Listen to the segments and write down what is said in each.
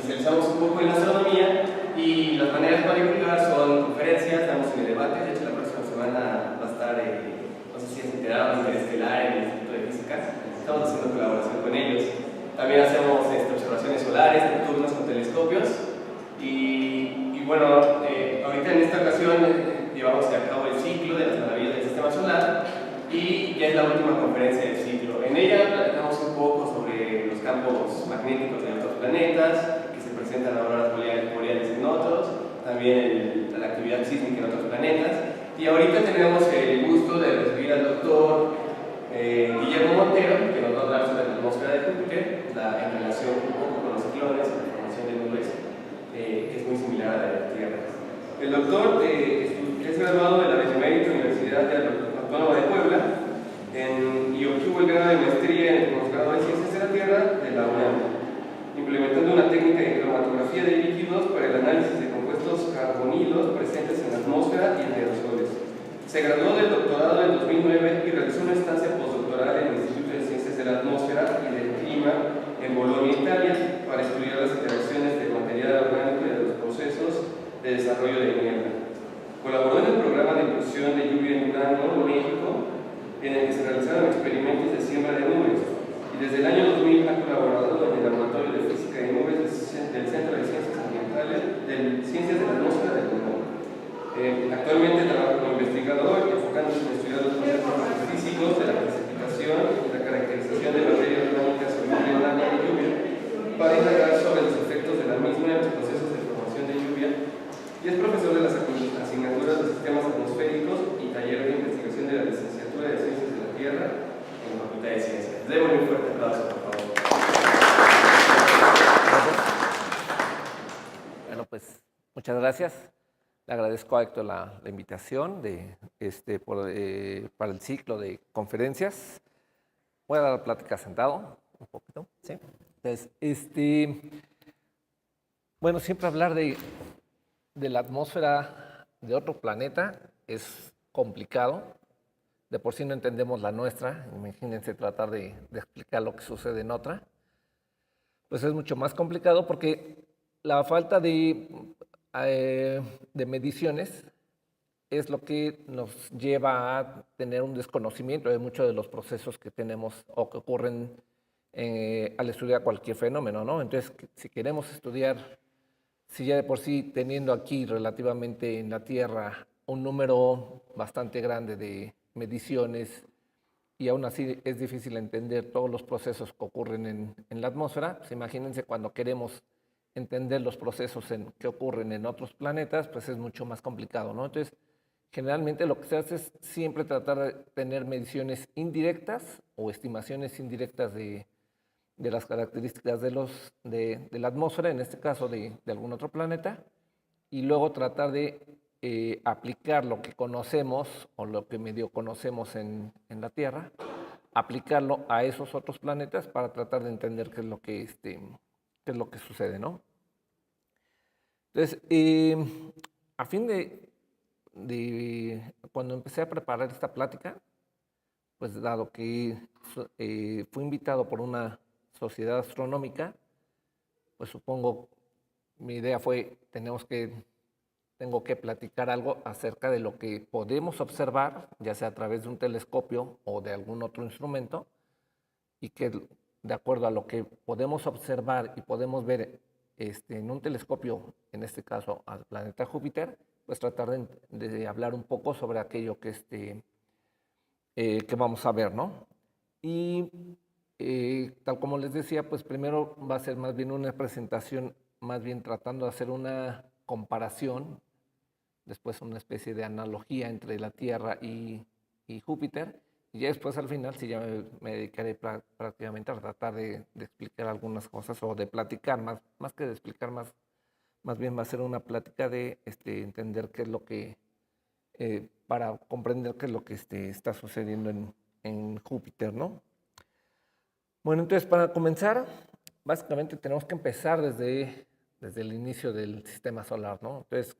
especializamos un poco en la astronomía y las maneras para divulgar son conferencias, estamos en el debate, de hecho la próxima semana va a estar, no sé si es enterado, Interestelar en el Instituto de Física, estamos haciendo colaboración con ellos. También hacemos observaciones solares, nocturnas con telescopios y bueno, ahorita en esta ocasión llevamos a cabo el ciclo de las maravillas del sistema solar y ya es la última conferencia del ciclo. En ella platicamos un poco sobre los campos magnéticos de otros planetas, que se presentan auroras boreales en otros, también la actividad sísmica en otros planetas. Y ahorita tenemos el gusto de recibir al doctor Guillermo Montero, que nos va a hablar sobre la atmósfera de Júpiter, en relación un poco con los ciclones y la formación de nubes, que es muy similar a la de la Tierra. El doctor es graduado de la Benemérita Universidad Autónoma de Puebla y obtuvo el grado de maestría en el posgrado de Ciencias de la Tierra de la UNAM, implementando una técnica de cromatografía de líquidos para el análisis de compuestos carbonilos presentes en la atmósfera y en aerosoles. Se graduó del doctorado en 2009 y realizó una estancia postdoctoral en el Instituto de Ciencias de la Atmósfera y del Clima en Bolonia, Italia, para estudiar las interacciones del material orgánico y de los procesos de desarrollo de niebla. Colaboró en el programa de inclusión de lluvia en Durango, México, en el que se realizaron experimentos de siembra de nubes, y desde el año 2000 ha colaborado en el Laboratorio de Física de Nubes del Centro de Ciencias Ambientales, de Ciencias de la Atmósfera del UNAM. Actualmente trabaja como investigador, enfocándose en estudiar los procesos físicos de la precipitación y la caracterización de materia orgánica soluble en agua de lluvia, para indagar sobre los efectos de la misma en los procesos de formación de lluvia, y es profesor de las asignaturas de sistemas atmosféricos y taller de investigación de la licenciatura de Ciencias de la Tierra en la Facultad de Ciencias. Démosle un fuerte aplauso, por favor. Bueno, pues muchas gracias. Le agradezco a Héctor la invitación para el ciclo de conferencias. Voy a dar la plática sentado un poquito, ¿sí? Entonces, bueno, siempre hablar de la atmósfera de otro planeta es complicado. De por sí no entendemos la nuestra. Imagínense tratar de explicar lo que sucede en otra. Pues es mucho más complicado porque la falta de mediciones es lo que nos lleva a tener un desconocimiento de muchos de los procesos que tenemos o que ocurren al estudiar cualquier fenómeno, ¿no? Entonces, si queremos estudiar, si ya de por sí teniendo aquí relativamente en la Tierra un número bastante grande de mediciones y aún así es difícil entender todos los procesos que ocurren en la atmósfera, pues imagínense cuando queremos entender los procesos que ocurren en otros planetas, pues es mucho más complicado, ¿no? Entonces, generalmente lo que se hace es siempre tratar de tener mediciones indirectas o estimaciones indirectas de las características de la atmósfera, en este caso de algún otro planeta, y luego tratar de aplicar lo que conocemos o lo que medio conocemos en la Tierra, aplicarlo a esos otros planetas para tratar de entender qué es lo que sucede, ¿no? Entonces, a fin cuando empecé a preparar esta plática, pues dado que fui invitado por una sociedad astronómica, pues supongo mi idea fue, tengo que platicar algo acerca de lo que podemos observar, ya sea a través de un telescopio o de algún otro instrumento, y que de acuerdo a lo que podemos observar y podemos ver en un telescopio, en este caso al planeta Júpiter, pues tratar de hablar un poco sobre aquello que vamos a ver, ¿no? Y tal como les decía, pues primero va a ser más bien una presentación, más bien tratando de hacer una comparación, después una especie de analogía entre la Tierra y Júpiter, y ya después al final sí ya me dedicaré prácticamente a tratar de explicar algunas cosas o de platicar, más que de explicar, más bien va a ser una plática de entender qué es lo que, para comprender qué es lo que está sucediendo en Júpiter, ¿no? Bueno, entonces para comenzar, básicamente tenemos que empezar desde el inicio del sistema solar, ¿no? Entonces,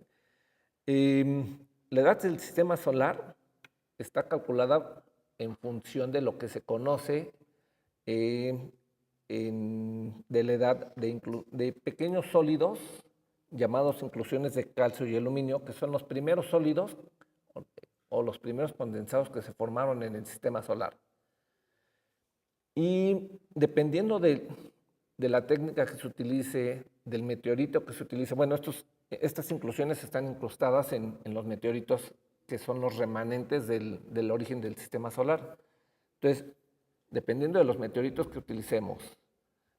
la edad del sistema solar está calculada en función de lo que se conoce de la edad de pequeños sólidos llamados inclusiones de calcio y aluminio, que son los primeros sólidos o los primeros condensados que se formaron en el sistema solar. Y dependiendo de la técnica que se utilice, del meteorito que se utilice, bueno, estas inclusiones están incrustadas en los meteoritos que son los remanentes del origen del sistema solar. Entonces, dependiendo de los meteoritos que utilicemos,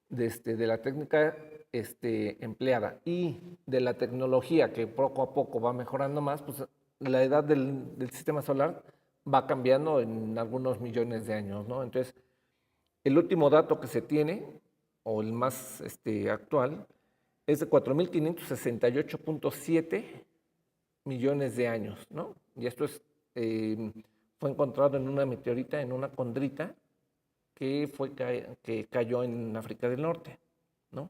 de la técnica empleada y de la tecnología que poco a poco va mejorando más, pues la edad del sistema solar va cambiando en algunos millones de años, ¿no? Entonces, el último dato que se tiene, o el más actual, es de 4.568.7 millones de años, ¿no? Y esto fue encontrado en una meteorita, en una condrita, que cayó en África del Norte, ¿no?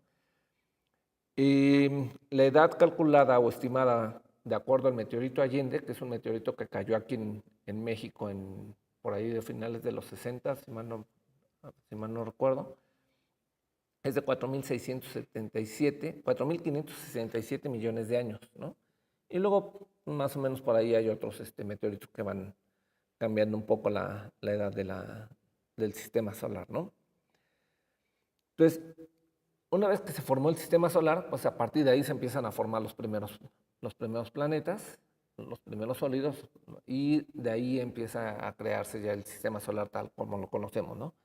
La edad calculada o estimada de acuerdo al meteorito Allende, que es un meteorito que cayó aquí en México por ahí de finales de los 60, si mal no recuerdo, es de 4.567 millones de años, ¿no? Y luego, más o menos por ahí hay otros meteoritos que van cambiando un poco la edad del sistema solar, ¿no? Entonces, una vez que se formó el sistema solar, pues a partir de ahí se empiezan a formar los primeros planetas, los primeros sólidos, y de ahí empieza a crearse ya el sistema solar tal como lo conocemos, ¿no?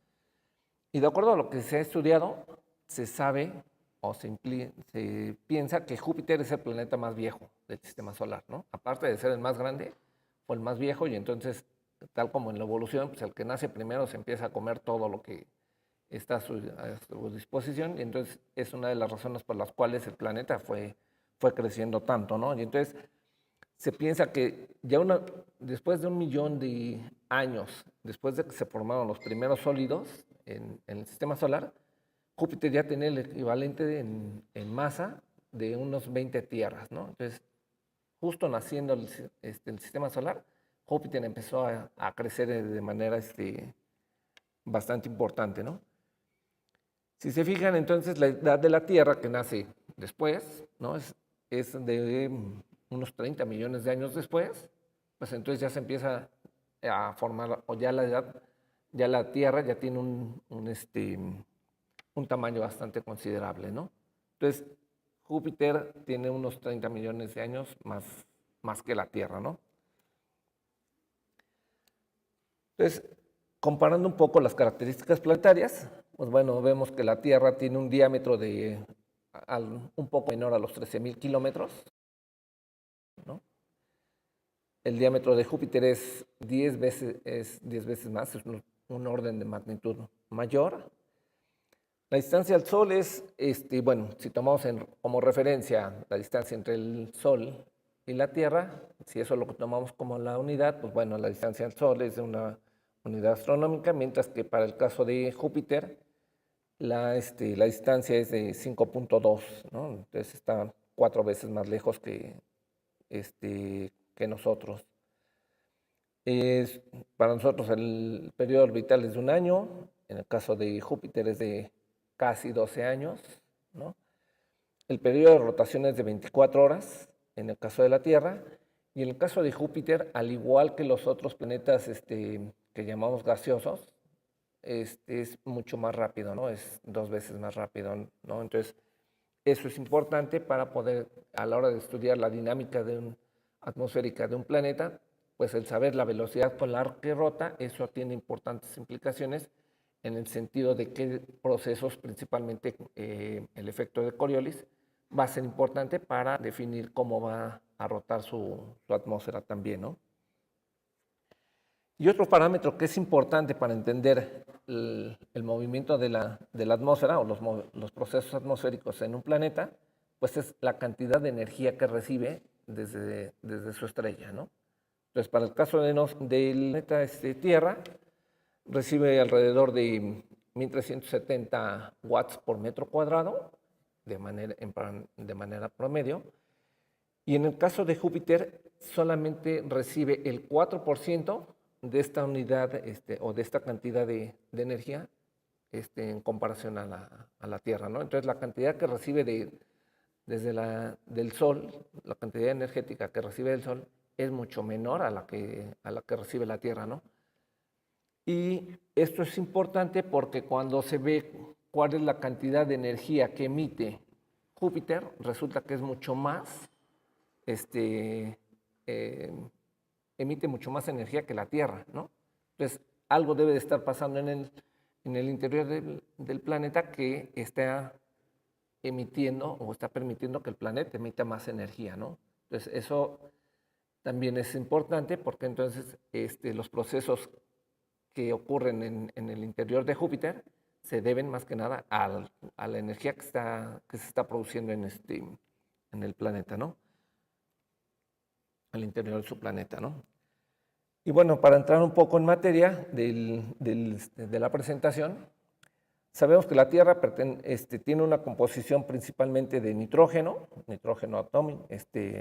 Y de acuerdo a lo que se ha estudiado, se sabe o se piensa que Júpiter es el planeta más viejo del sistema solar, ¿no? Aparte de ser el más grande, fue el más viejo, y entonces, tal como en la evolución, pues el que nace primero se empieza a comer todo lo que está a su disposición, y entonces es una de las razones por las cuales el planeta fue creciendo tanto, ¿no? Y entonces se piensa que ya después de 1 millón de años, después de que se formaron los primeros sólidos en el sistema solar, Júpiter ya tenía el equivalente en masa de unos 20 tierras, ¿no? Entonces, justo naciendo el sistema solar, Júpiter empezó a crecer de manera bastante importante, ¿no? Si se fijan, entonces, la edad de la Tierra, que nace después, ¿no? Es de unos 30 millones de años después, pues entonces ya se empieza a formar, o ya la Tierra ya tiene un tamaño bastante considerable, ¿no? Entonces, Júpiter tiene unos 30 millones de años más que la Tierra, ¿no? Entonces, comparando un poco las características planetarias, pues bueno, vemos que la Tierra tiene un diámetro un poco menor a los 13.000 kilómetros, ¿no? El diámetro de Júpiter es 10 veces más, es un orden de magnitud mayor. La distancia al Sol es, bueno, si tomamos como referencia la distancia entre el Sol y la Tierra, si eso lo tomamos como la unidad, pues bueno, la distancia al Sol es de una unidad astronómica, mientras que para el caso de Júpiter, la distancia es de 5.2, ¿no? Entonces está 4 veces más lejos que nosotros. Para nosotros el periodo orbital es de 1 año, en el caso de Júpiter es de casi 12 años, ¿no? El periodo de rotación es de 24 horas, en el caso de la Tierra, y en el caso de Júpiter, al igual que los otros planetas que llamamos gaseosos, es mucho más rápido, ¿no? Es 2 veces más rápido, ¿no? Entonces, eso es importante para poder, a la hora de estudiar la dinámica atmosférica de un planeta, pues el saber la velocidad con la que rota, eso tiene importantes implicaciones en el sentido de qué procesos, principalmente el efecto de Coriolis, va a ser importante para definir cómo va a rotar su atmósfera también, ¿no? Y otro parámetro que es importante para entender el movimiento de la atmósfera o los procesos atmosféricos en un planeta, pues es la cantidad de energía que recibe desde su estrella, ¿no? Entonces, para el caso del planeta Tierra, recibe alrededor de 1.370 watts por metro cuadrado de manera promedio. Y en el caso de Júpiter, solamente recibe el 4% de esta unidad o de esta cantidad de energía en comparación a la Tierra, ¿no? Entonces, la cantidad que recibe del Sol, la cantidad energética que recibe del Sol es mucho menor a la que recibe la Tierra, ¿no? Y esto es importante porque cuando se ve cuál es la cantidad de energía que emite Júpiter, resulta que es mucho más, eh, emite mucho más energía que la Tierra, ¿no? Entonces, algo debe de estar pasando en el interior del planeta que está emitiendo o está permitiendo que el planeta emita más energía, ¿no? Entonces, eso también es importante porque entonces los procesos que ocurren en el interior de Júpiter se deben más que nada a la energía que se está produciendo en el planeta, ¿no? Al interior de su planeta, ¿no? Y bueno, para entrar un poco en materia de la presentación, sabemos que la Tierra tiene una composición principalmente de nitrógeno atómico,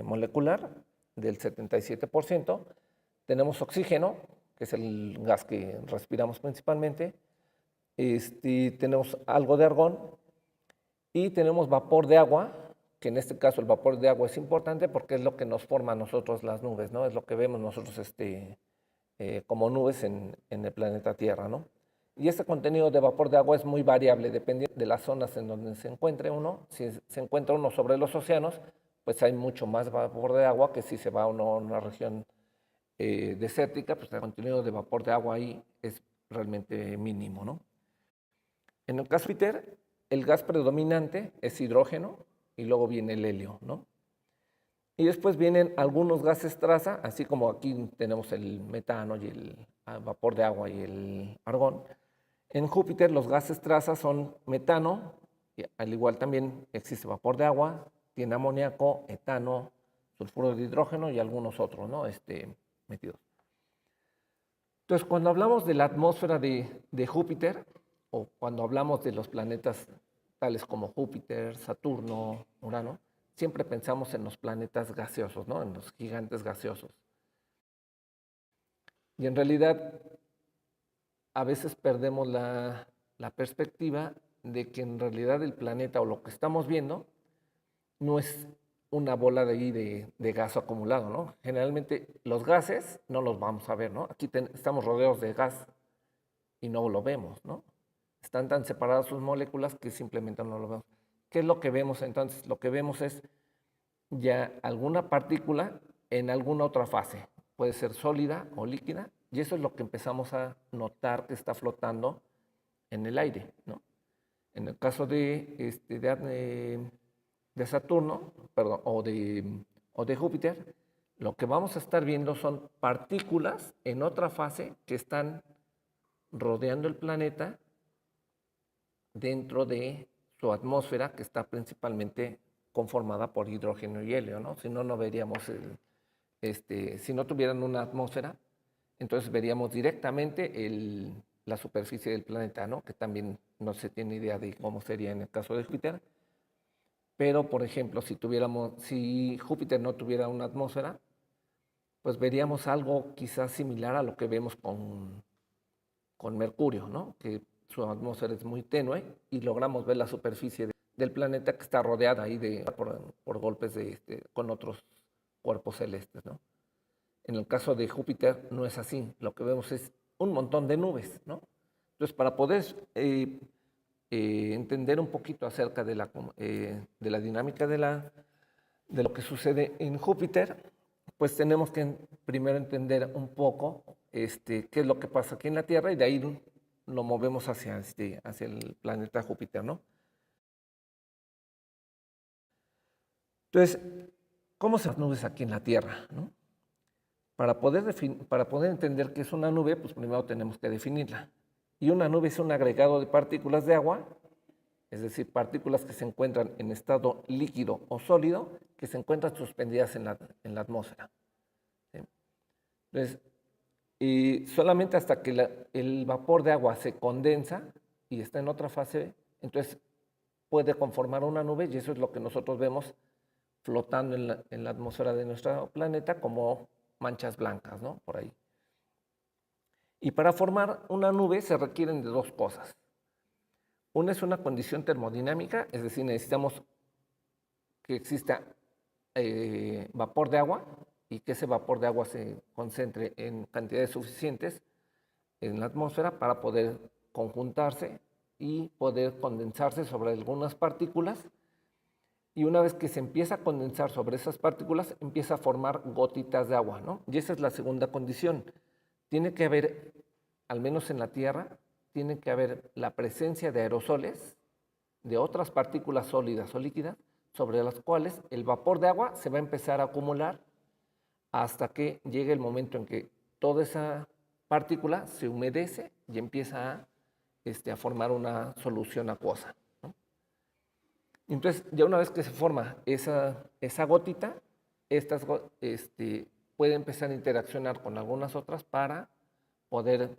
molecular, del 77%. Tenemos oxígeno, que es el gas que respiramos principalmente. Tenemos algo de argón y tenemos vapor de agua, que en este caso el vapor de agua es importante porque es lo que nos forma a nosotros las nubes, ¿no? Es lo que vemos nosotros como nubes en el planeta Tierra, ¿no? Y este contenido de vapor de agua es muy variable, dependiendo de las zonas en donde se encuentre uno. Si se encuentra uno sobre los océanos, pues hay mucho más vapor de agua que si se va uno a una región desértica, pues el contenido de vapor de agua ahí es realmente mínimo, ¿no? En el caso de Júpiter, el gas predominante es hidrógeno y luego viene el helio, ¿no? Y después vienen algunos gases traza, así como aquí tenemos el metano y el vapor de agua y el argón. En Júpiter los gases traza son metano, y al igual también existe vapor de agua, tiene amoníaco, etano, sulfuro de hidrógeno y algunos otros, ¿no? Metidos. Entonces, cuando hablamos de la atmósfera de Júpiter, o cuando hablamos de los planetas tales como Júpiter, Saturno, Urano, siempre pensamos en los planetas gaseosos, ¿no? En los gigantes gaseosos. Y en realidad, a veces perdemos la perspectiva de que en realidad el planeta o lo que estamos viendo no es una bola de gas acumulado, ¿no? Generalmente los gases no los vamos a ver, ¿no? Aquí estamos rodeados de gas y no lo vemos, ¿no? Están tan separadas sus moléculas que simplemente no lo vemos. ¿Qué es lo que vemos entonces? Lo que vemos es ya alguna partícula en alguna otra fase. Puede ser sólida o líquida, y eso es lo que empezamos a notar que está flotando en el aire, ¿no? En el caso de Saturno, perdón, o de Júpiter, lo que vamos a estar viendo son partículas en otra fase que están rodeando el planeta dentro de su atmósfera, que está principalmente conformada por hidrógeno y helio, ¿no? Si no, no veríamos si no tuvieran una atmósfera, entonces veríamos directamente la superficie del planeta, ¿no? Que también no se tiene idea de cómo sería en el caso de Júpiter. Pero, por ejemplo, si Júpiter no tuviera una atmósfera, pues veríamos algo quizás similar a lo que vemos con Mercurio, ¿no? Que su atmósfera es muy tenue y logramos ver la superficie del planeta que está rodeada ahí por golpes con otros cuerpos celestes, ¿no? En el caso de Júpiter no es así, lo que vemos es un montón de nubes, ¿no? Entonces, para poder entender un poquito acerca de la dinámica de lo que sucede en Júpiter, pues tenemos que primero entender un poco qué es lo que pasa aquí en la Tierra y de ahí lo movemos hacia el planeta Júpiter, ¿no? Entonces, ¿cómo se ven las nubes aquí en la Tierra, ¿no? Para poder entender qué es una nube, pues primero tenemos que definirla. Y una nube es un agregado de partículas de agua, es decir, partículas que se encuentran en estado líquido o sólido, que se encuentran suspendidas en la atmósfera. ¿Sí? Entonces, y solamente hasta que el vapor de agua se condensa y está en otra fase, entonces puede conformar una nube y eso es lo que nosotros vemos flotando en la atmósfera de nuestro planeta como manchas blancas, ¿no? Por ahí. Y para formar una nube se requieren de dos cosas. Una es una condición termodinámica, es decir, necesitamos que exista vapor de agua y que ese vapor de agua se concentre en cantidades suficientes en la atmósfera para poder conjuntarse y poder condensarse sobre algunas partículas. Y una vez que se empieza a condensar sobre esas partículas, empieza a formar gotitas de agua, ¿no? Y esa es la segunda condición. Tiene que haber, al menos en la Tierra, tiene que haber la presencia de aerosoles, de otras partículas sólidas o líquidas, sobre las cuales el vapor de agua se va a empezar a acumular hasta que llegue el momento en que toda esa partícula se humedece y empieza a formar una solución acuosa, ¿no? Entonces, ya una vez que se forma esa gotita, estas pueden empezar a interaccionar con algunas otras para poder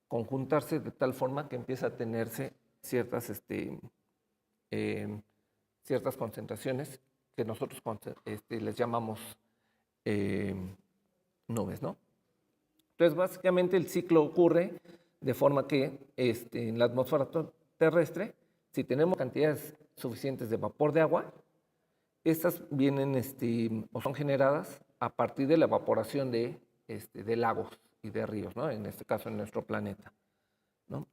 conjuntarse de tal forma que empieza a tenerse ciertas concentraciones que nosotros les llamamos nubes, ¿no? Entonces, básicamente el ciclo ocurre de forma que en la atmósfera terrestre, si tenemos cantidades suficientes de vapor de agua, estas vienen o son generadas a partir de la evaporación de lagos y de ríos, ¿no? En este caso en nuestro planeta, ¿no?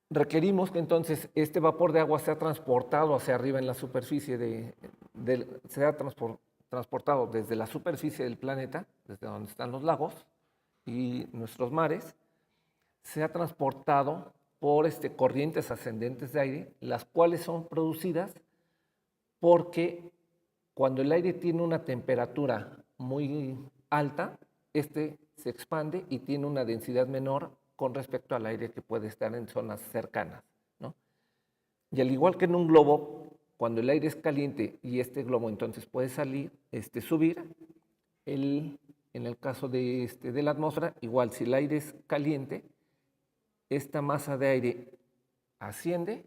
Requerimos que entonces este vapor de agua sea transportado hacia arriba en la superficie sea transportado desde la superficie del planeta, desde donde están los lagos y nuestros mares, sea transportado por corrientes ascendentes de aire, las cuales son producidas porque cuando el aire tiene una temperatura muy alta, se expande y tiene una densidad menor con respecto al aire que puede estar en zonas cercanas, ¿no? Y al igual que en un globo, cuando el aire es caliente y este globo entonces puede subir, en el caso de la atmósfera, igual si el aire es caliente, esta masa de aire asciende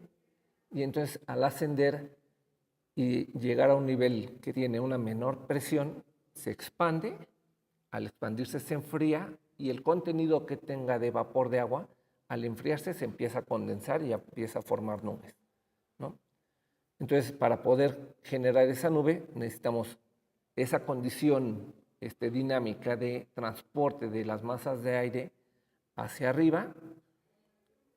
y entonces al ascender y llegar a un nivel que tiene una menor presión, se expande, al expandirse se enfría y el contenido que tenga de vapor de agua, al enfriarse se empieza a condensar y empieza a formar nubes, ¿no? Entonces, para poder generar esa nube, necesitamos esa condición dinámica de transporte de las masas de aire hacia arriba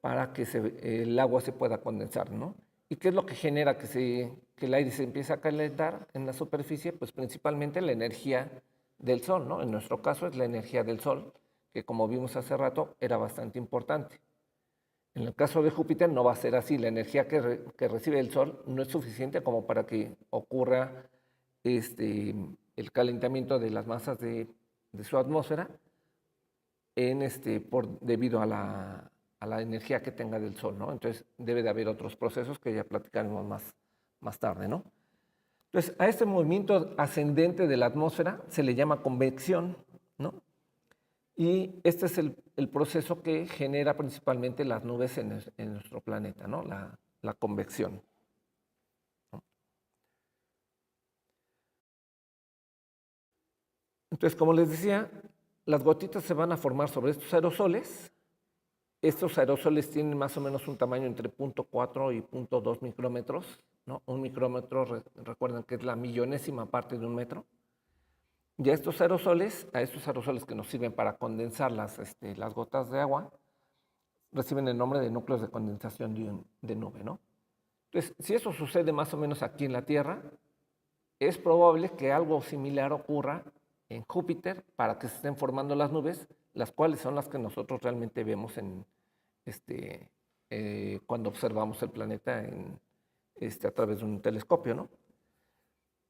para que el agua se pueda condensar, ¿no? ¿Y qué es lo que genera que el aire se empiece a calentar en la superficie? Pues principalmente la energía del sol, ¿no? En nuestro caso es la energía del sol, que como vimos hace rato era bastante importante. En el caso de Júpiter no va a ser así, la energía que recibe el sol no es suficiente como para que ocurra el calentamiento de las masas de su atmósfera debido a la energía que tenga del sol, ¿no? Entonces debe de haber otros procesos que ya platicaremos más tarde, ¿no? Entonces a este movimiento ascendente de la atmósfera se le llama convección, ¿no? Y este es el proceso que genera principalmente las nubes en nuestro planeta, ¿no? La convección, ¿no? Entonces, como les decía, las gotitas se van a formar sobre estos aerosoles. Estos aerosoles tienen más o menos un tamaño entre 0.4 y 0.2 micrómetros, ¿no? Un micrómetro, recuerden que es la millonésima parte de un metro. Y a estos aerosoles que nos sirven para condensar las gotas de agua, reciben el nombre de núcleos de condensación de nube, ¿no? Entonces, si eso sucede más o menos aquí en la Tierra, es probable que algo similar ocurra en Júpiter para que se estén formando las nubes, las cuales son las que nosotros realmente vemos cuando observamos el planeta a través de un telescopio, ¿no?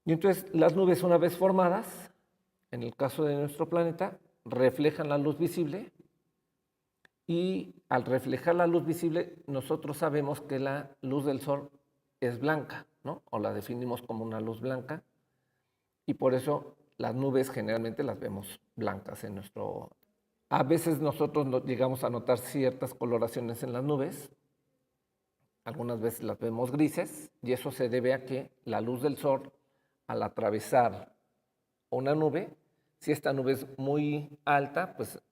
Y entonces las nubes, una vez formadas, en el caso de nuestro planeta, reflejan la luz visible y al reflejar la luz visible nosotros sabemos que la luz del sol es blanca, ¿no? O la definimos como una luz blanca y por eso las nubes generalmente las vemos blancas en nuestro... A veces nosotros llegamos a notar ciertas coloraciones en las nubes, algunas veces las vemos grises y eso se debe a que la luz del sol al atravesar una nube, si esta nube es muy alta, pues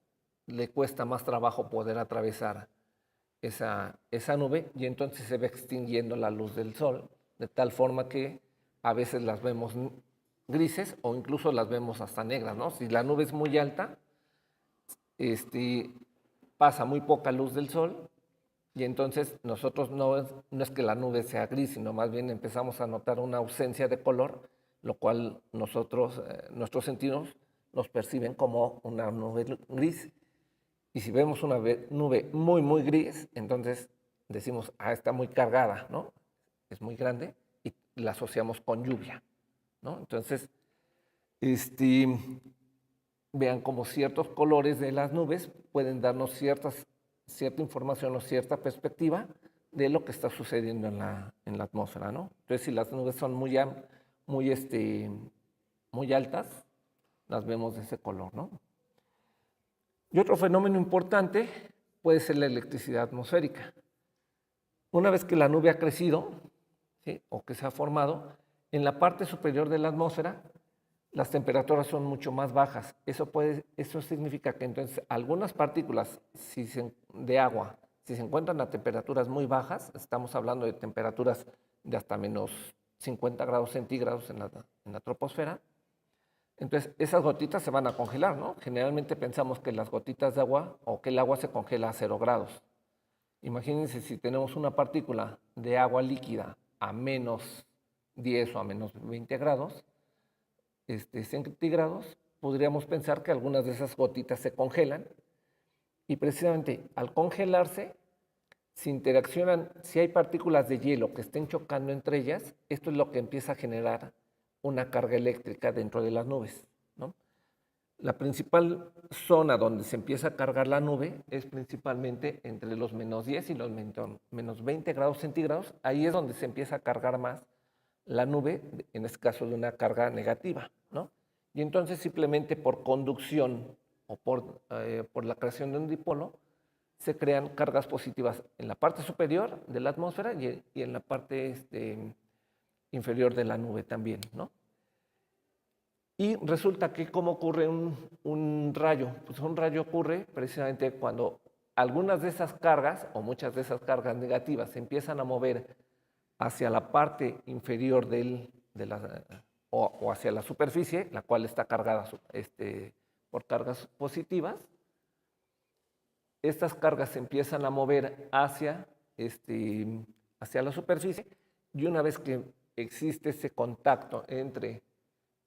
le cuesta más trabajo poder atravesar esa nube y entonces se va extinguiendo la luz del sol, de tal forma que a veces las vemos grises o incluso las vemos hasta negras, ¿no? Si la nube es muy alta, pasa muy poca luz del sol y entonces nosotros no es que la nube sea gris, sino más bien empezamos a notar una ausencia de color, lo cual nuestros sentidos nos perciben como una nube gris. Y si vemos una nube muy, muy gris, entonces decimos, está muy cargada, ¿no? Es muy grande y la asociamos con lluvia, ¿no? Entonces, vean como ciertos colores de las nubes pueden darnos cierta información o cierta perspectiva de lo que está sucediendo en la atmósfera, ¿no? Entonces, si las nubes son muy altas, las vemos de ese color, ¿no? Y otro fenómeno importante puede ser la electricidad atmosférica. Una vez que la nube ha crecido, ¿sí?, o que se ha formado, en la parte superior de la atmósfera las temperaturas son mucho más bajas. Eso significa que entonces algunas partículas de agua, si se encuentran a temperaturas muy bajas, estamos hablando de temperaturas de hasta menos 50 grados centígrados en la troposfera, entonces esas gotitas se van a congelar, ¿no? Generalmente pensamos que las gotitas de agua o que el agua se congela a 0 grados. Imagínense si tenemos una partícula de agua líquida a menos 10 o a menos 20 grados, centígrados, podríamos pensar que algunas de esas gotitas se congelan y precisamente al congelarse, si interaccionan, si hay partículas de hielo que estén chocando entre ellas, esto es lo que empieza a generar una carga eléctrica dentro de las nubes, ¿no? La principal zona donde se empieza a cargar la nube es principalmente entre los menos 10 y los menos 20 grados centígrados. Ahí es donde se empieza a cargar más la nube, en este caso de una carga negativa, ¿no? Y entonces simplemente por conducción o por la creación de un dipolo, se crean cargas positivas en la parte superior de la atmósfera y en la parte inferior de la nube también, ¿no? Y resulta que ¿cómo ocurre un rayo? Pues un rayo ocurre precisamente cuando algunas de esas cargas o muchas de esas cargas negativas se empiezan a mover hacia la parte inferior o hacia la superficie, la cual está cargada por cargas positivas. Estas cargas se empiezan a mover hacia la superficie y una vez que existe ese contacto entre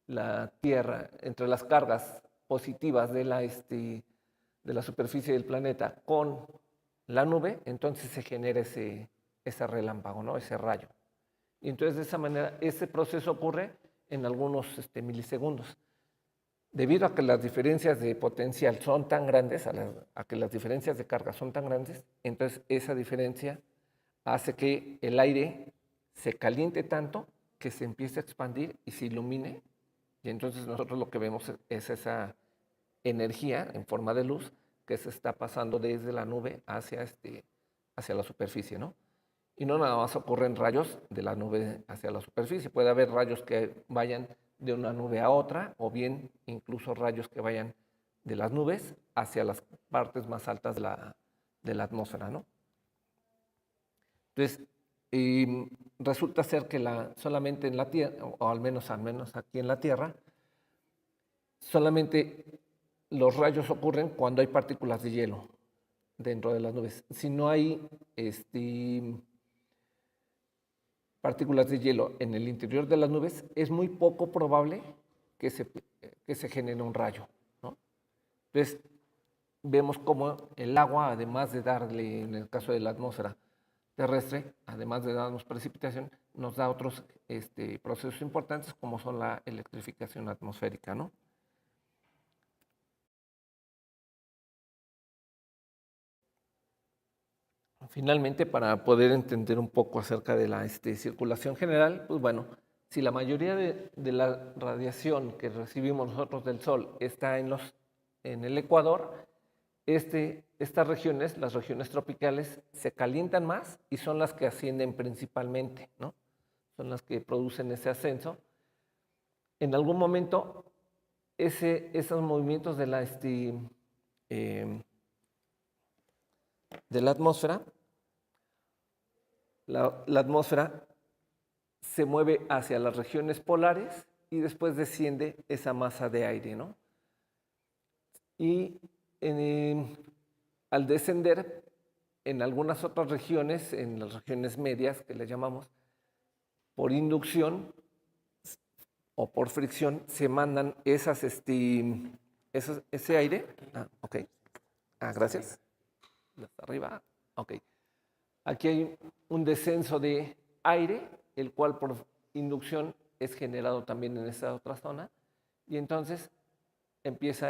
la Tierra, entre las cargas positivas de la superficie del planeta con la nube, entonces se genera ese relámpago, ¿no? Ese rayo. Y entonces de esa manera ese proceso ocurre en algunos milisegundos. Debido a que las diferencias de potencial son tan grandes, a que las diferencias de carga son tan grandes, entonces esa diferencia hace que el aire se caliente tanto que se empiece a expandir y se ilumine. Y entonces nosotros lo que vemos es esa energía en forma de luz que se está pasando desde la nube hacia la superficie, ¿no? Y no nada más ocurren rayos de la nube hacia la superficie, puede haber rayos que vayan de una nube a otra, o bien incluso rayos que vayan de las nubes hacia las partes más altas de la atmósfera, ¿no? Entonces, resulta ser que solamente en la Tierra, o al menos aquí en la Tierra, solamente los rayos ocurren cuando hay partículas de hielo dentro de las nubes. Si no hay partículas de hielo en el interior de las nubes, es muy poco probable que se genere un rayo, ¿no? Entonces, vemos cómo el agua, además de darle, en el caso de la atmósfera terrestre, además de darnos precipitación, nos da otros procesos importantes como son la electrificación atmosférica, ¿no? Finalmente, para poder entender un poco acerca de la circulación general, pues bueno, si la mayoría de la radiación que recibimos nosotros del Sol está en el Ecuador, estas regiones, las regiones tropicales, se calientan más y son las que ascienden principalmente, ¿no? Son las que producen ese ascenso. En algún momento, esos movimientos de la atmósfera la atmósfera se mueve hacia las regiones polares y después desciende esa masa de aire, ¿no? Y al descender, en algunas otras regiones, en las regiones medias que le llamamos, por inducción o por fricción, se mandan ese aire. Ok. Gracias. Hasta arriba. Ok. Aquí hay un descenso de aire, el cual por inducción es generado también en esta otra zona. Y entonces empieza,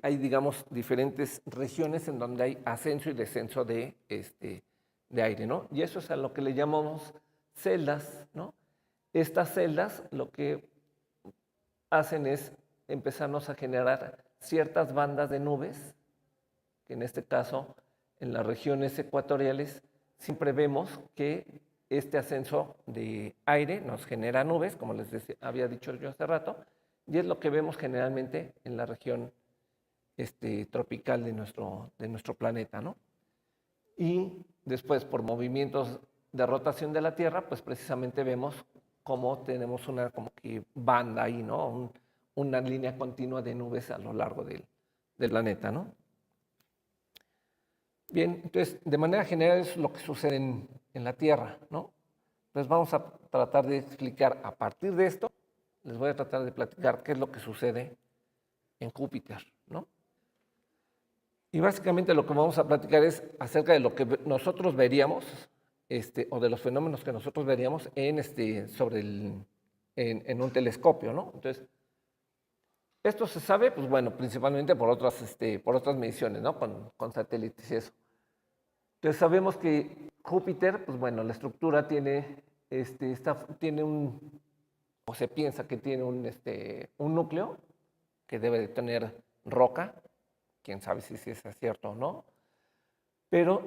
hay, digamos, diferentes regiones en donde hay ascenso y descenso de aire, ¿no? Y eso es a lo que le llamamos celdas, ¿no? Estas celdas lo que hacen es empezarnos a generar ciertas bandas de nubes, que en este caso, en las regiones ecuatoriales, siempre vemos que este ascenso de aire nos genera nubes, como les había dicho yo hace rato, y es lo que vemos generalmente en la región tropical de nuestro planeta, ¿no? Y después, por movimientos de rotación de la Tierra, pues precisamente vemos cómo tenemos una como que banda ahí, ¿no? Una línea continua de nubes a lo largo del planeta, ¿no? Bien, entonces, de manera general es lo que sucede en la Tierra, ¿no? Entonces vamos a tratar de explicar a partir de esto, les voy a tratar de platicar qué es lo que sucede en Júpiter, ¿no? Y básicamente lo que vamos a platicar es acerca de lo que nosotros veríamos, o de los fenómenos que nosotros veríamos en un telescopio, ¿no? Entonces, esto se sabe, pues bueno, principalmente por otras mediciones, ¿no? Con satélites y eso. Entonces sabemos que Júpiter, pues bueno, la estructura tiene, o se piensa que tiene un núcleo que debe de tener roca, quién sabe si es cierto o no, pero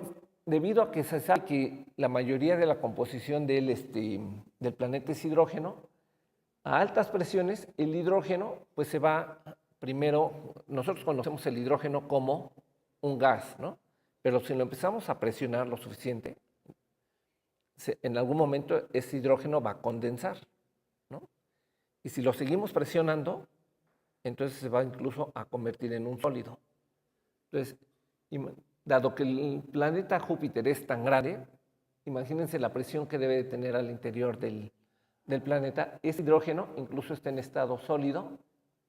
debido a que se sabe que la mayoría de la composición del planeta es hidrógeno, a altas presiones el hidrógeno pues se va primero, nosotros conocemos el hidrógeno como un gas, ¿no? Pero si lo empezamos a presionar lo suficiente, en algún momento ese hidrógeno va a condensar, ¿no? Y si lo seguimos presionando, entonces se va incluso a convertir en un sólido. Entonces, dado que el planeta Júpiter es tan grande, imagínense la presión que debe de tener al interior del planeta. Ese hidrógeno incluso está en estado sólido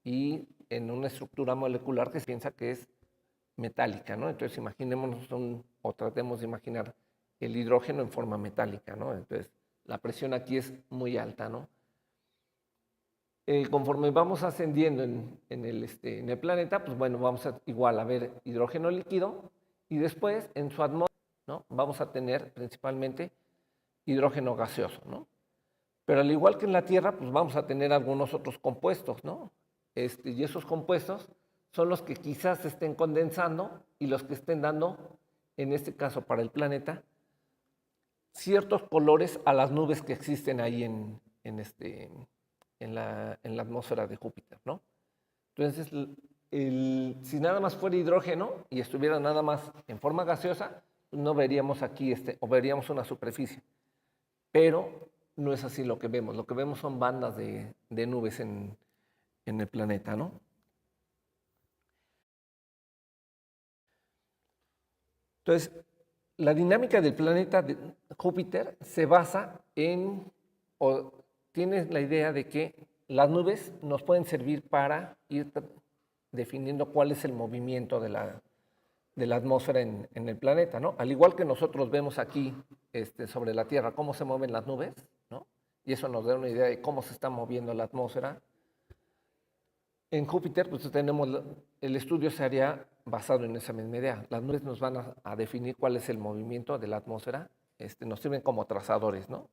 y en una estructura molecular que se piensa que es metálica, ¿no? Entonces imaginémonos o tratemos de imaginar el hidrógeno en forma metálica, ¿no? Entonces la presión aquí es muy alta, ¿no? Conforme vamos ascendiendo en el planeta, pues bueno, vamos igual a ver hidrógeno líquido y después en su atmósfera, ¿no? Vamos a tener principalmente hidrógeno gaseoso, ¿no? Pero al igual que en la Tierra, pues vamos a tener algunos otros compuestos, ¿no? Y esos compuestos son los que quizás se estén condensando y los que estén dando, en este caso para el planeta, ciertos colores a las nubes que existen ahí en la atmósfera de Júpiter, ¿no? Entonces, si nada más fuera hidrógeno y estuviera nada más en forma gaseosa, no veríamos aquí o veríamos una superficie. Pero no es así lo que vemos. Lo que vemos son bandas de nubes en el planeta, ¿no? Entonces, la dinámica del planeta de Júpiter se basa o tienes la idea de que las nubes nos pueden servir para ir definiendo cuál es el movimiento de la atmósfera en el planeta, ¿no? Al igual que nosotros vemos aquí sobre la Tierra cómo se mueven las nubes, ¿no? Y eso nos da una idea de cómo se está moviendo la atmósfera. En Júpiter, pues tenemos, el estudio se haría basado en esa misma idea. Las nubes nos van a definir cuál es el movimiento de la atmósfera, nos sirven como trazadores, ¿no?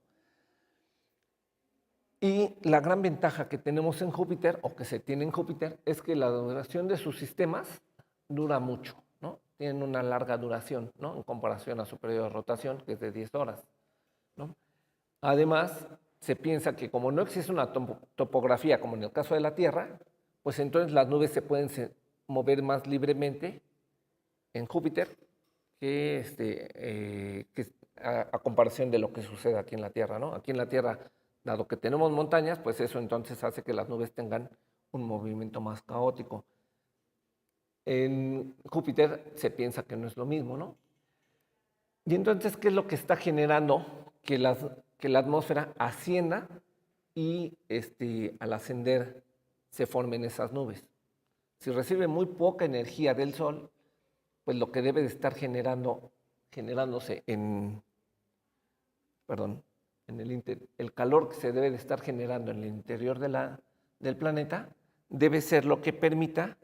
Y la gran ventaja que tenemos en Júpiter, o que se tiene en Júpiter, es que la duración de sus sistemas dura mucho, ¿no? Tienen una larga duración, ¿no? En comparación a su periodo de rotación, que es de 10 horas, ¿no? Además, se piensa que como no existe una topografía como en el caso de la Tierra, pues entonces las nubes se pueden mover más libremente en Júpiter que a comparación de lo que sucede aquí en la Tierra, ¿no? Aquí en la Tierra, dado que tenemos montañas, pues eso entonces hace que las nubes tengan un movimiento más caótico. En Júpiter se piensa que no es lo mismo, ¿no? Y entonces, ¿qué es lo que está generando que la atmósfera ascienda y al ascender se formen esas nubes? Si recibe muy poca energía del Sol, pues lo que debe de estar generándose perdón, el calor que se debe de estar generando en el interior del planeta, debe ser lo que permita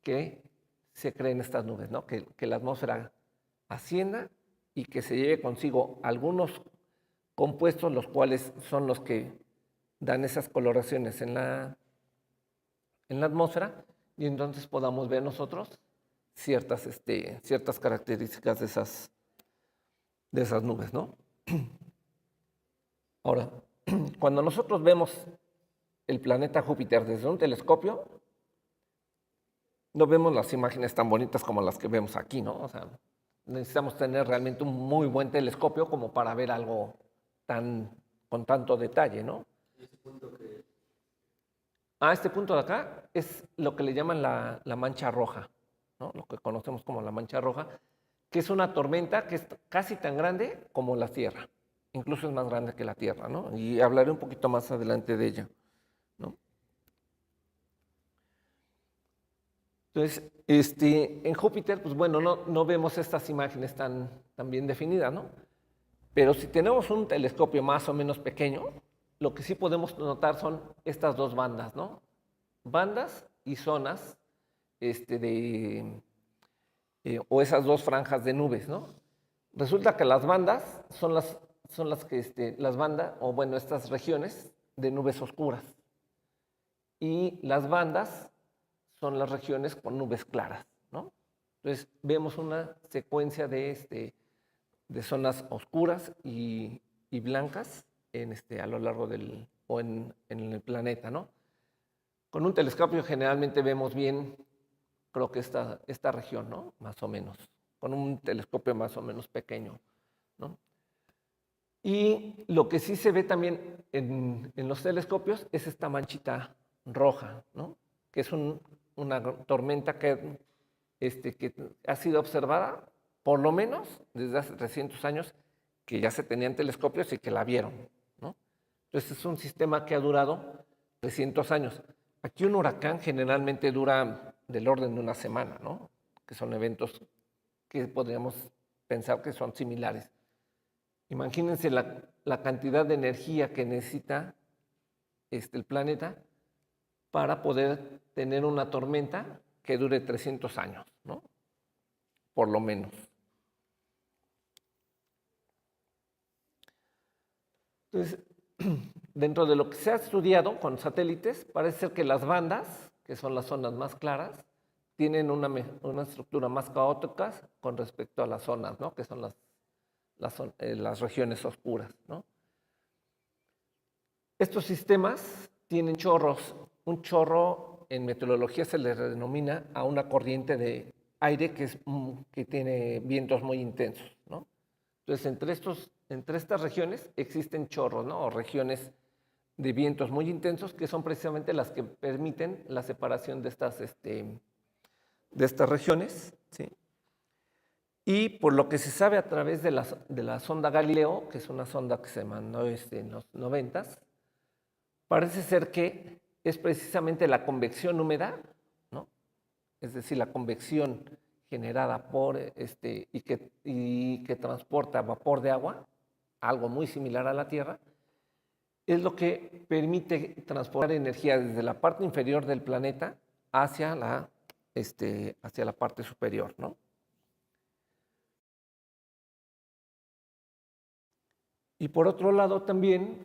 que se creen estas nubes, ¿no? Que la atmósfera ascienda y que se lleve consigo algunos compuestos, los cuales son los que dan esas coloraciones en la atmósfera, y entonces podamos ver nosotros ciertas características de esas nubes, ¿no? Ahora, cuando nosotros vemos el planeta Júpiter desde un telescopio, no vemos las imágenes tan bonitas como las que vemos aquí, ¿no? O sea, necesitamos tener realmente un muy buen telescopio como para ver algo con tanto detalle, ¿no? Este punto de acá es lo que le llaman la mancha roja, ¿no? Lo que conocemos como la mancha roja, que es una tormenta que es casi tan grande como la Tierra. Incluso es más grande que la Tierra, ¿no? Y hablaré un poquito más adelante de ella, ¿no? Entonces, en Júpiter, pues bueno, no vemos estas imágenes tan bien definidas, ¿no? Pero si tenemos un telescopio más o menos pequeño, lo que sí podemos notar son estas dos bandas, ¿no? Bandas y zonas o esas dos franjas de nubes, ¿no? Resulta que las bandas son las que, las bandas, o bueno, estas regiones de nubes oscuras. Y las bandas son las regiones con nubes claras, ¿no? Entonces, vemos una secuencia de zonas oscuras y blancas a lo largo en el planeta, ¿no? Con un telescopio generalmente vemos bien, creo que esta región, ¿no? Más o menos, con un telescopio más o menos pequeño, ¿no? Y lo que sí se ve también en los telescopios es esta manchita roja, ¿no? Que es una tormenta que ha sido observada por lo menos desde hace 300 años, que ya se tenían telescopios y que la vieron, ¿no? Entonces es un sistema que ha durado 300 años. Aquí un huracán generalmente dura del orden de una semana, ¿no? Que son eventos que podríamos pensar que son similares. Imagínense la cantidad de energía que necesita el planeta para poder tener una tormenta que dure 300 años, ¿no? Por lo menos. Entonces, dentro de lo que se ha estudiado con satélites, parece ser que las bandas, que son las zonas más claras, tienen una estructura más caótica con respecto a las zonas, ¿no? Que son las regiones oscuras, ¿no? Estos sistemas tienen chorros. Un chorro en meteorología se le denomina a una corriente de aire que tiene vientos muy intensos, ¿no? Entonces, entre estas regiones existen chorros, ¿no? O regiones de vientos muy intensos que son precisamente las que permiten la separación de estas regiones, ¿sí? Y por lo que se sabe a través de la sonda Galileo, que es una sonda que se mandó en los 90s, parece ser que es precisamente la convección húmeda, ¿no? Es decir, la convección generada y que transporta vapor de agua, algo muy similar a la Tierra, es lo que permite transportar energía desde la parte inferior del planeta hacia la parte superior, ¿no? Y por otro lado también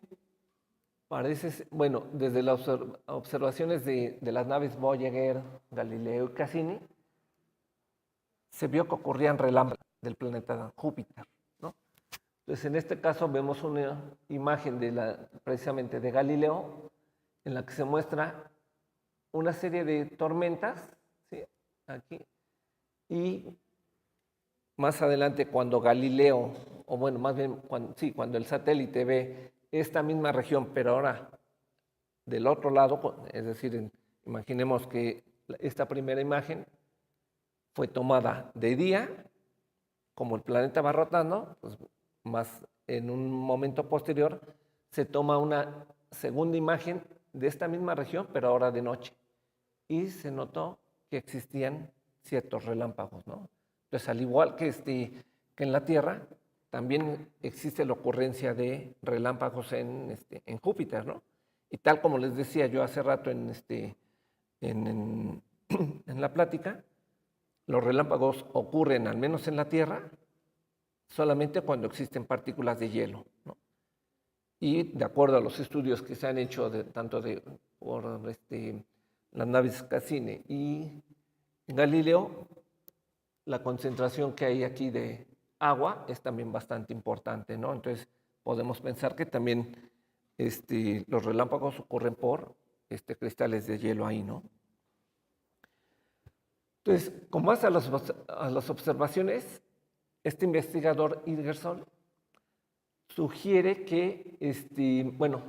parece, bueno, desde las observaciones de las naves Voyager, Galileo y Cassini, se vio que ocurrían relámpagos del planeta Júpiter, ¿no? Entonces, en este caso vemos una imagen precisamente de Galileo, en la que se muestra una serie de tormentas, ¿sí? Aquí, y más adelante cuando Galileo, o bueno, más bien cuando el satélite ve esta misma región, pero ahora del otro lado, es decir, imaginemos que esta primera imagen fue tomada de día, como el planeta va rotando, pues más en un momento posterior se toma una segunda imagen de esta misma región, pero ahora de noche. Y se notó que existían ciertos relámpagos, ¿no? Entonces, al igual que en la Tierra, también existe la ocurrencia de relámpagos en Júpiter, ¿no? Y tal como les decía yo hace rato en la plática, los relámpagos ocurren, al menos en la Tierra, solamente cuando existen partículas de hielo, ¿no? Y de acuerdo a los estudios que se han hecho por las naves Cassini y Galileo, la concentración que hay aquí de agua es también bastante importante, ¿no? Entonces podemos pensar que también los relámpagos ocurren por cristales de hielo ahí, ¿no? Entonces, con base a las observaciones, este investigador Ingersoll sugiere que, bueno,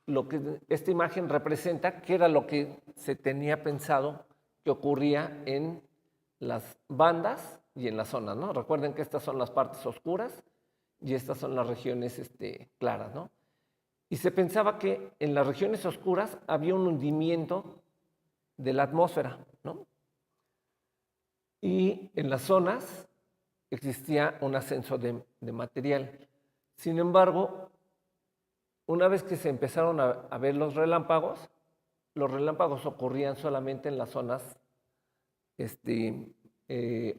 lo que esta imagen representa, que era lo que se tenía pensado que ocurría en las bandas y en las zonas, ¿no? Recuerden que estas son las partes oscuras y estas son las regiones claras, ¿no? Y se pensaba que en las regiones oscuras había un hundimiento de la atmósfera, ¿no? Y en las zonas existía un ascenso de material. Sin embargo, una vez que se empezaron a ver los relámpagos ocurrían solamente en las zonas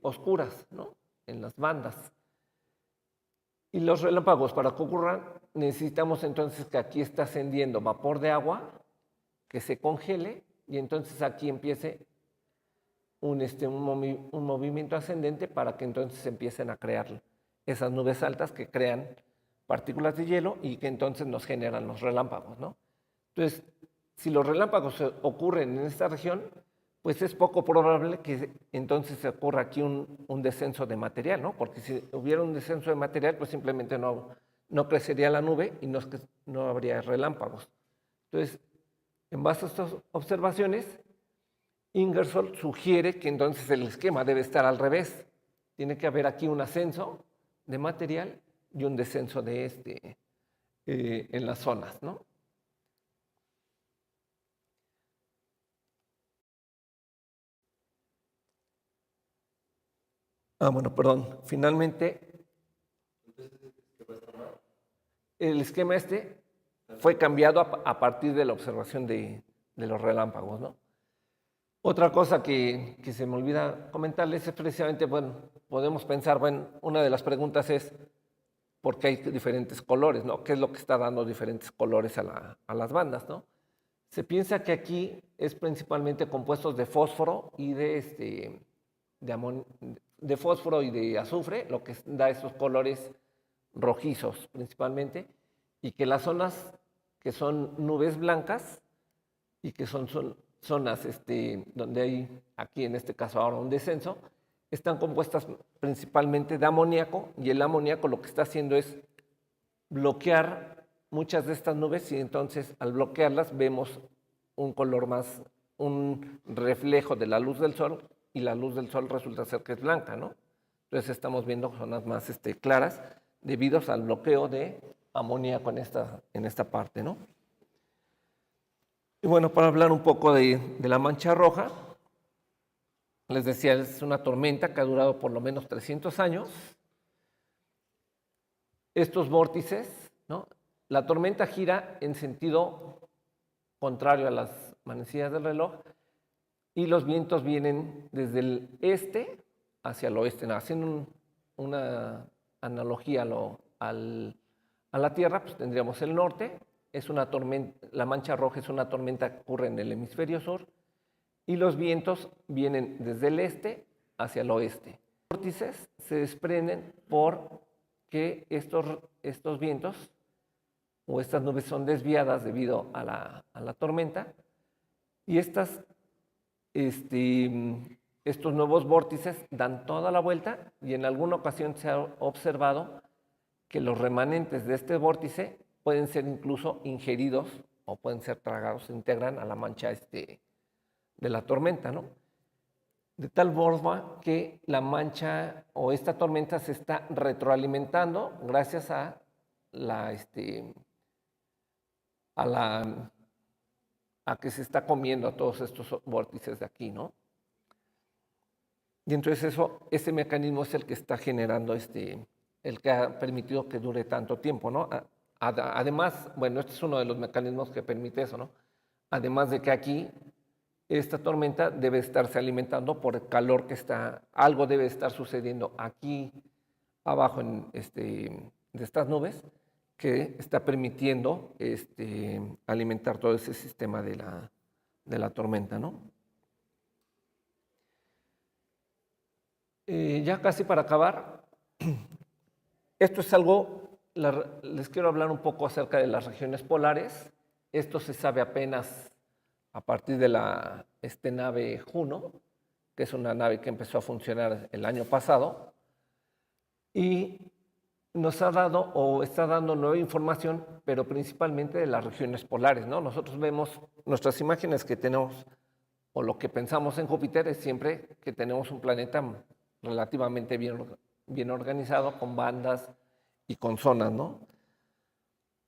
oscuras, ¿no? En las bandas. Y los relámpagos, para que ocurran, necesitamos entonces que aquí está ascendiendo vapor de agua, que se congele, y entonces aquí empiece un movimiento ascendente para que entonces empiecen a crear esas nubes altas que crean partículas de hielo y que entonces nos generan los relámpagos, ¿no? Entonces, si los relámpagos ocurren en esta región, pues es poco probable que entonces ocurra aquí un descenso de material, ¿no? Porque si hubiera un descenso de material, pues simplemente no crecería la nube y no habría relámpagos. Entonces, en base a estas observaciones, Ingersoll sugiere que entonces el esquema debe estar al revés. Tiene que haber aquí un ascenso de material y un descenso de en las zonas, ¿no? Bueno, perdón. Finalmente, el esquema fue cambiado a partir de la observación de los relámpagos, ¿no? Otra cosa que se me olvida comentarles es precisamente, bueno, podemos pensar, bueno, una de las preguntas es ¿por qué hay diferentes colores, ¿no? ¿Qué es lo que está dando diferentes colores a las bandas, ¿no? Se piensa que aquí es principalmente compuestos de fósforo y de fósforo y de azufre, lo que da esos colores rojizos principalmente, y que las zonas que son nubes blancas y que son zonas donde hay, aquí en este caso ahora, un descenso, están compuestas principalmente de amoníaco, y el amoníaco lo que está haciendo es bloquear muchas de estas nubes, y entonces al bloquearlas vemos un color más, un reflejo de la luz del sol, y la luz del sol resulta ser que es blanca, ¿no? Entonces estamos viendo zonas más claras debido al bloqueo de amoníaco en esta parte, ¿no? Y bueno, para hablar un poco de la mancha roja, les decía, es una tormenta que ha durado por lo menos 300 años. Estos vórtices, ¿no? La tormenta gira en sentido contrario a las manecillas del reloj y los vientos vienen desde el este hacia el oeste, ¿no? Haciendo una analogía a la Tierra, pues tendríamos el norte. Es una tormenta, la mancha roja es una tormenta que ocurre en el hemisferio sur y los vientos vienen desde el este hacia el oeste. Los vórtices se desprenden porque estos vientos o estas nubes son desviadas debido a la tormenta, y estas estos nuevos vórtices dan toda la vuelta y en alguna ocasión se ha observado que los remanentes de este vórtice pueden ser incluso ingeridos o pueden ser tragados, se integran a la mancha de la tormenta, ¿no? De tal forma que la mancha o esta tormenta se está retroalimentando gracias a que se está comiendo a todos estos vórtices de aquí, ¿no? Y entonces ese mecanismo es el que está generando el que ha permitido que dure tanto tiempo, ¿no? Además, bueno, este es uno de los mecanismos que permite eso, ¿no? Además de que aquí esta tormenta debe estarse alimentando por el calor algo debe estar sucediendo aquí abajo de estas nubes que está permitiendo alimentar todo ese sistema de la tormenta, ¿no? Ya casi para acabar, esto es algo, les quiero hablar un poco acerca de las regiones polares. Esto se sabe apenas a partir de la nave Juno, que es una nave que empezó a funcionar el año pasado, y nos ha dado o está dando nueva información, pero principalmente de las regiones polares, ¿no? Nosotros vemos nuestras imágenes que tenemos, o lo que pensamos en Júpiter es siempre que tenemos un planeta relativamente bien organizado, con bandas y con zonas, ¿no?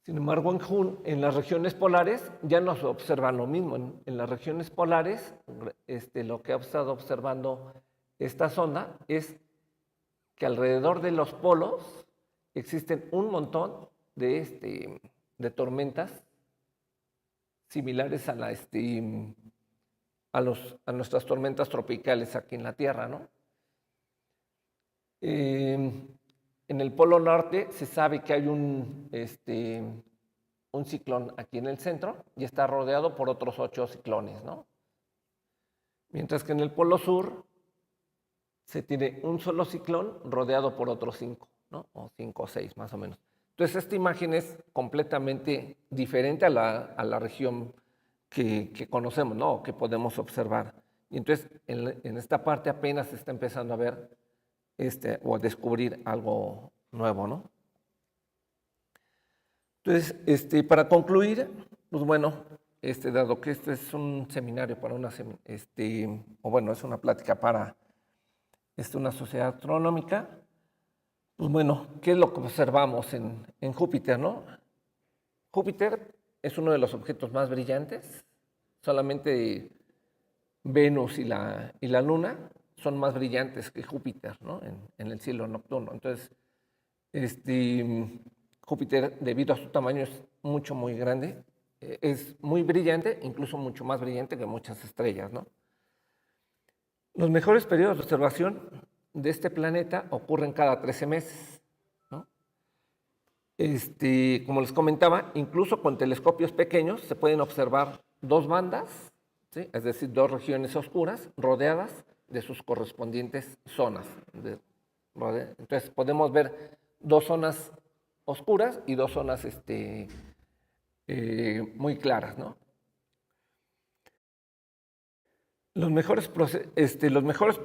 Sin embargo, en las regiones polares ya no se observa lo mismo. En las regiones polares, lo que ha estado observando esta sonda es que alrededor de los polos existen un montón de tormentas similares a nuestras tormentas tropicales aquí en la Tierra, ¿no? En el Polo Norte se sabe que hay un ciclón aquí en el centro y está rodeado por otros 8 ciclones, ¿no? Mientras que en el Polo Sur se tiene un solo ciclón rodeado por otros 5, ¿no? O 5 o 6 más o menos. Entonces esta imagen es completamente diferente a la región que conocemos, ¿no? Que podemos observar. Y entonces en esta parte apenas se está empezando a ver o a descubrir algo nuevo, ¿no? Entonces, para concluir, pues bueno, dado que este es un seminario para es una plática para una sociedad astronómica, pues bueno, ¿qué es lo que observamos en Júpiter, no? Júpiter es uno de los objetos más brillantes, solamente Venus y la Luna son más brillantes que Júpiter, ¿no? En el cielo nocturno. Entonces, Júpiter, debido a su tamaño, es muy grande, es muy brillante, incluso mucho más brillante que muchas estrellas, ¿no? Los mejores periodos de observación de este planeta ocurren cada 13 meses, ¿no? Como les comentaba, incluso con telescopios pequeños se pueden observar 2 bandas, ¿sí? Es decir, 2 regiones oscuras rodeadas de sus correspondientes zonas. Entonces podemos ver 2 zonas oscuras y 2 zonas muy claras, ¿no? Los mejores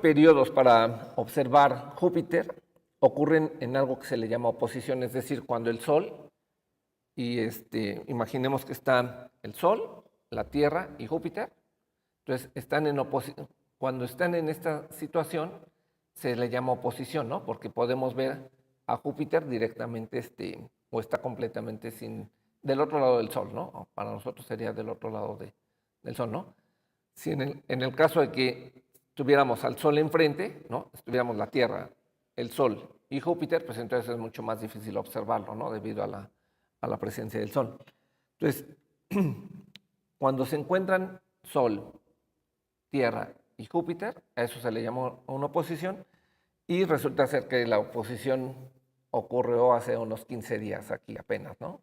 periodos para observar Júpiter ocurren en algo que se le llama oposición, es decir, cuando el Sol, imaginemos que están el Sol, la Tierra y Júpiter, entonces están en oposición. Cuando están en esta situación se le llama oposición, ¿no? Porque podemos ver a Júpiter directamente, o está completamente del otro lado del Sol, ¿no? Para nosotros sería del otro lado del Sol, ¿no? Si en el caso de que tuviéramos al Sol enfrente, ¿no? Estuviéramos la Tierra, el Sol y Júpiter, pues entonces es mucho más difícil observarlo, ¿no? Debido a la presencia del Sol. Entonces, cuando se encuentran Sol, Tierra y Júpiter, a eso se le llama una oposición, y resulta ser que la oposición ocurrió hace unos 15 días aquí apenas, ¿no?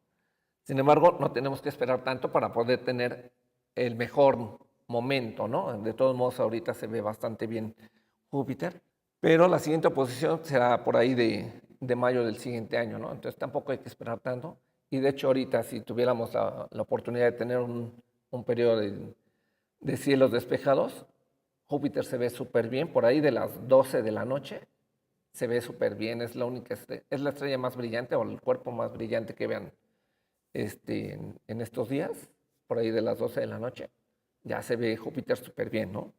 Sin embargo, no tenemos que esperar tanto para poder tener el mejor momento, ¿no? De todos modos, ahorita se ve bastante bien Júpiter, pero la siguiente oposición será por ahí de mayo del siguiente año, ¿no? Entonces tampoco hay que esperar tanto. Y de hecho ahorita, si tuviéramos la oportunidad de tener un periodo de cielos despejados, Júpiter se ve súper bien, por ahí de las 12 de la noche se ve súper bien, es la única es la estrella más brillante o el cuerpo más brillante que vean en estos días, por ahí de las 12 de la noche, ya se ve Júpiter súper bien, ¿no?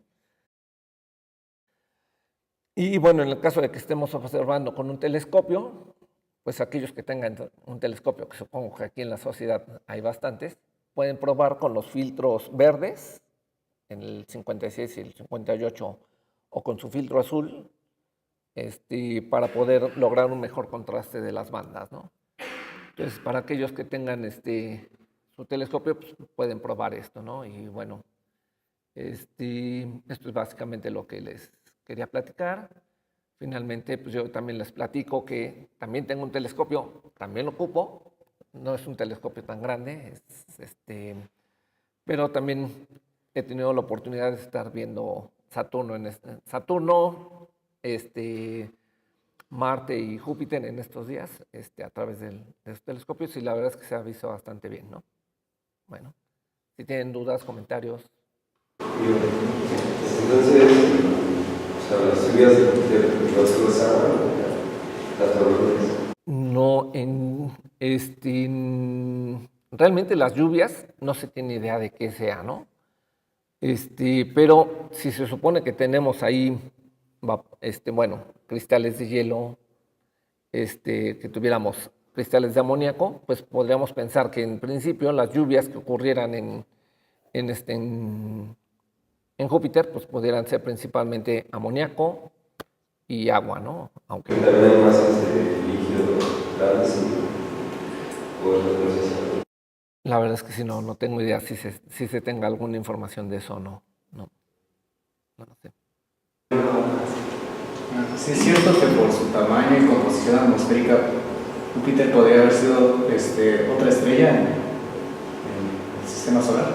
Y bueno, en el caso de que estemos observando con un telescopio, pues aquellos que tengan un telescopio, que supongo que aquí en la sociedad hay bastantes, pueden probar con los filtros verdes, en el 56 y el 58, o con su filtro azul, para poder lograr un mejor contraste de las bandas, ¿no? Entonces, para aquellos que tengan su telescopio, pues, pueden probar esto, ¿no? Y bueno, esto es básicamente lo que les quería platicar. Finalmente, pues yo también les platico que también tengo un telescopio, también lo ocupo, no es un telescopio tan grande, pero también he tenido la oportunidad de estar viendo Saturno, Marte y Júpiter en estos días, a través de los telescopios, y la verdad es que se ha visto bastante bien, ¿no? Bueno, si tienen dudas, comentarios. Entonces, o sea, las lluvias de los cruzaban las tormentas. No, realmente las lluvias no se tiene idea de qué sea, ¿no? Pero si se supone que tenemos ahí, bueno, cristales de hielo, que tuviéramos cristales de amoníaco, pues podríamos pensar que en principio las lluvias que ocurrieran en Júpiter, pues pudieran ser principalmente amoníaco y agua, ¿no? Aunque también hay masas de líquido grandes o no sé si. la verdad es que sí, no tengo idea si se tenga alguna información de eso o no. No lo sé. Sí es cierto que por su tamaño y composición atmosférica, Júpiter podría haber sido otra estrella en el sistema solar.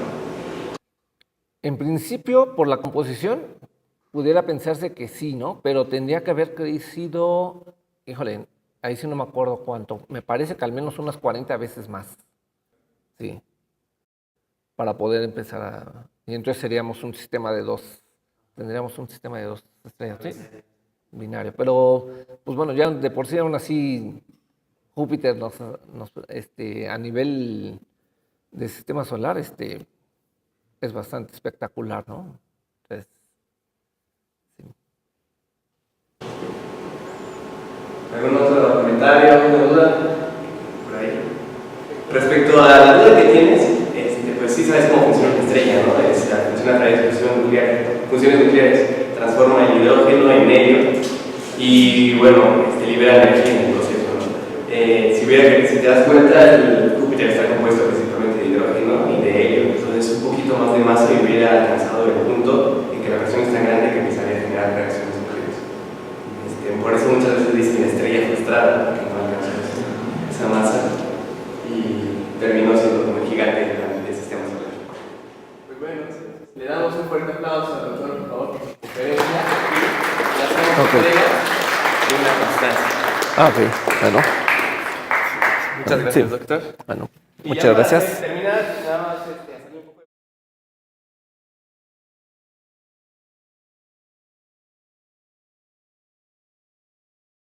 En principio, por la composición, pudiera pensarse que sí, ¿no? Pero tendría que haber crecido, híjole, ahí sí no me acuerdo cuánto. Me parece que al menos unas 40 veces más. Sí. Para poder empezar a... Y entonces seríamos un sistema de dos. Tendríamos un sistema de dos estrellas, ¿sí? Binario. Pero, pues bueno, ya de por sí aún así Júpiter a nivel de sistema solar, es bastante espectacular, ¿no? Entonces, sí. ¿Algún otro comentario, alguna duda? Por ahí. Respecto a la duda que tienes, pues sí sabes cómo funciona una estrella, ¿no? Funciona a través de funciones nucleares, transforma el hidrógeno en helio y, bueno, libera energía en el proceso, ¿no? Si te das cuenta, el Júpiter está compuesto principalmente de hidrógeno y de helio, entonces un poquito más de masa y hubiera alcanzado el punto en que la presión es tan grande que empezaría a generar reacciones nucleares. Por eso muchas veces dicen estrella frustrada, porque no alcanzó esa masa y terminó siendo como el gigante del sistema solar. Pues bueno, le damos un fuerte aplauso al doctor, por favor, por su conferencia y le hacemos entrega de una constancia. Ok, bueno. Muchas gracias, Sí. doctor. Bueno, Y muchas ya para gracias. terminar, nada más